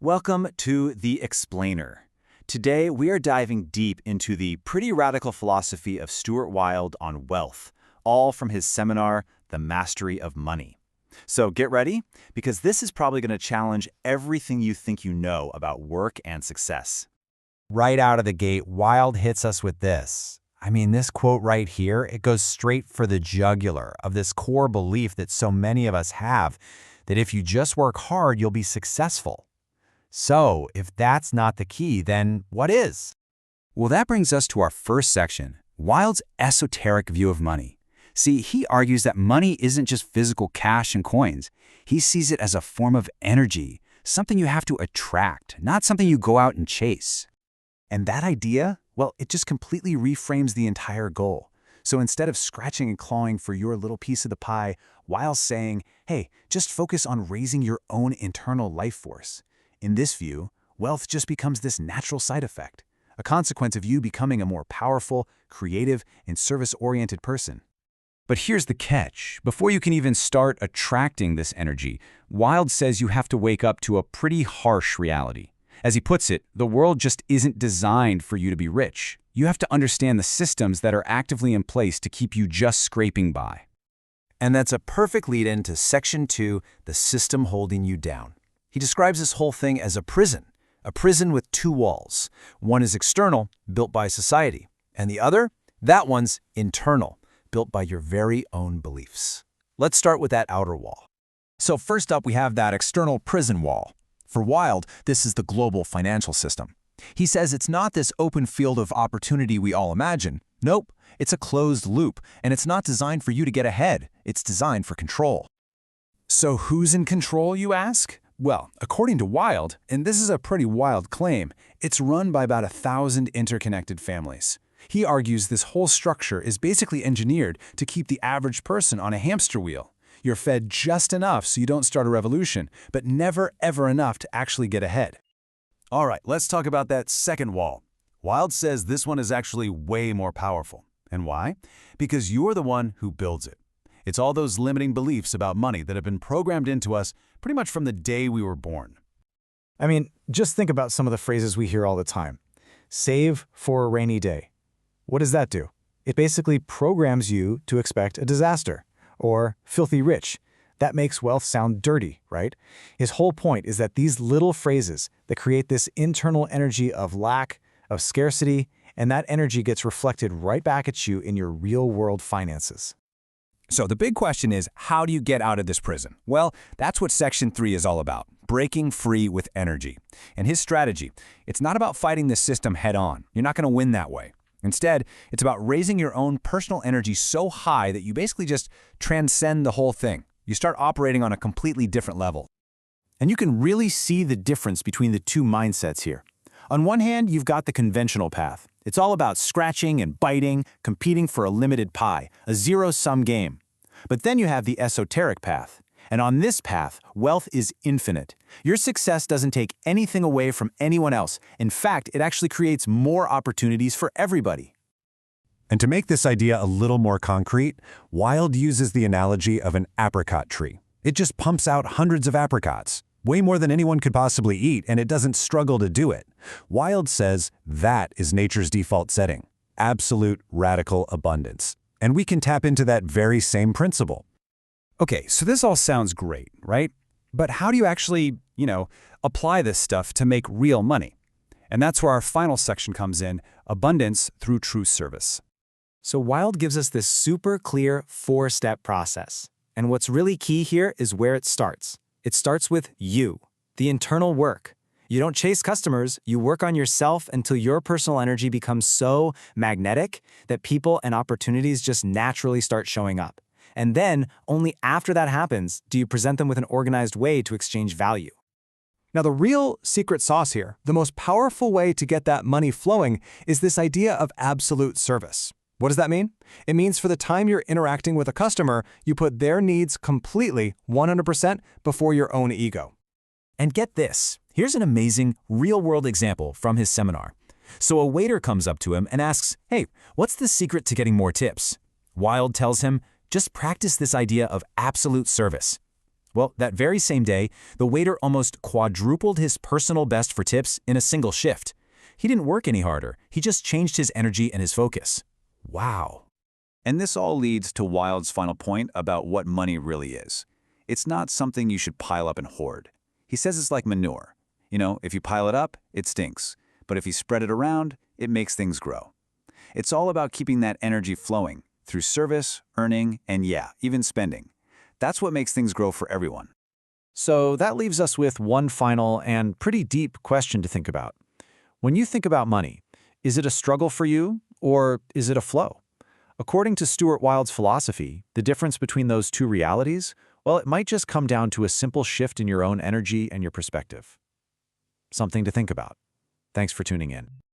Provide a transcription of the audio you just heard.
Welcome to The Explainer. Today, we are diving deep into the pretty radical philosophy of Stuart Wilde on wealth, all from his seminar, The Mastery of Money. So get ready, because this is probably going to challenge everything you think you know about work and success. Right out of the gate, Wilde hits us with this. This quote right here, it goes straight for the jugular of this core belief that so many of us have, that if you just work hard, you'll be successful. So, if that's not the key, then what is? Well, that brings us to our first section, Wilde's esoteric view of money. See, he argues that money isn't just physical cash and coins. He sees it as a form of energy, something you have to attract, not something you go out and chase. And that idea, well, it just completely reframes the entire goal. So instead of scratching and clawing for your little piece of the pie, Wilde's saying, hey, just focus on raising your own internal life force. In this view, wealth just becomes this natural side effect, a consequence of you becoming a more powerful, creative, and service-oriented person. But here's the catch. Before you can even start attracting this energy, Wilde says you have to wake up to a pretty harsh reality. As he puts it, the world just isn't designed for you to be rich. You have to understand the systems that are actively in place to keep you just scraping by. And that's a perfect lead-in to Section 2, the system holding you down. He describes this whole thing as a prison with two walls. One is external, built by society, and the other, that one's internal, built by your very own beliefs. Let's start with that outer wall. So first up, we have that external prison wall. For Wilde, this is the global financial system. He says it's not this open field of opportunity we all imagine. Nope, it's a closed loop, and it's not designed for you to get ahead. It's designed for control. So who's in control, you ask? Well, according to Wilde, and this is a pretty wild claim, it's run by about 1,000 interconnected families. He argues this whole structure is basically engineered to keep the average person on a hamster wheel. You're fed just enough so you don't start a revolution, but never ever enough to actually get ahead. All right, let's talk about that second wall. Wilde says this one is actually way more powerful. And why? Because you're the one who builds it. It's all those limiting beliefs about money that have been programmed into us pretty much from the day we were born. Just think about some of the phrases we hear all the time. Save for a rainy day. What does that do? It basically programs you to expect a disaster. Or filthy rich. That makes wealth sound dirty, right? His whole point is that these little phrases that create this internal energy of lack, of scarcity, and that energy gets reflected right back at you in your real-world finances. So the big question is, how do you get out of this prison? Well, that's what Section 3 is all about, breaking free with energy. And his strategy, it's not about fighting the system head-on. You're not going to win that way. Instead, it's about raising your own personal energy so high that you basically just transcend the whole thing. You start operating on a completely different level. And you can really see the difference between the two mindsets here. On one hand, you've got the conventional path. It's all about scratching and biting, competing for a limited pie, a zero-sum game. But then you have the esoteric path. And on this path, wealth is infinite. Your success doesn't take anything away from anyone else. In fact, it actually creates more opportunities for everybody. And to make this idea a little more concrete, Wilde uses the analogy of an apricot tree. It just pumps out hundreds of apricots, way more than anyone could possibly eat, and it doesn't struggle to do it. Wilde says that is nature's default setting, absolute radical abundance. And we can tap into that very same principle. Okay, so this all sounds great, right? But how do you actually, apply this stuff to make real money? And that's where our final section comes in, abundance through true service. So Wilde gives us this super clear 4-step process. And what's really key here is where it starts. It starts with you, the internal work. You don't chase customers, you work on yourself until your personal energy becomes so magnetic that people and opportunities just naturally start showing up. And then, only after that happens, do you present them with an organized way to exchange value. Now, the real secret sauce here, the most powerful way to get that money flowing, is this idea of absolute service. What does that mean? It means for the time you're interacting with a customer, you put their needs completely, 100% before your own ego. And get this, here's an amazing real-world example from his seminar. So a waiter comes up to him and asks, hey, what's the secret to getting more tips? Wilde tells him, just practice this idea of absolute service. Well, that very same day, the waiter almost quadrupled his personal best for tips in a single shift. He didn't work any harder. He just changed his energy and his focus. Wow. And this all leads to Wilde's final point about what money really is. It's not something you should pile up and hoard. He says it's like manure. You know, if you pile it up, it stinks. But if you spread it around, it makes things grow. It's all about keeping that energy flowing through service, earning, and yeah, even spending. That's what makes things grow for everyone. So that leaves us with one final and pretty deep question to think about. When you think about money, is it a struggle for you or is it a flow? According to Stuart Wilde's philosophy, the difference between those two realities, well, it might just come down to a simple shift in your own energy and your perspective. Something to think about. Thanks for tuning in.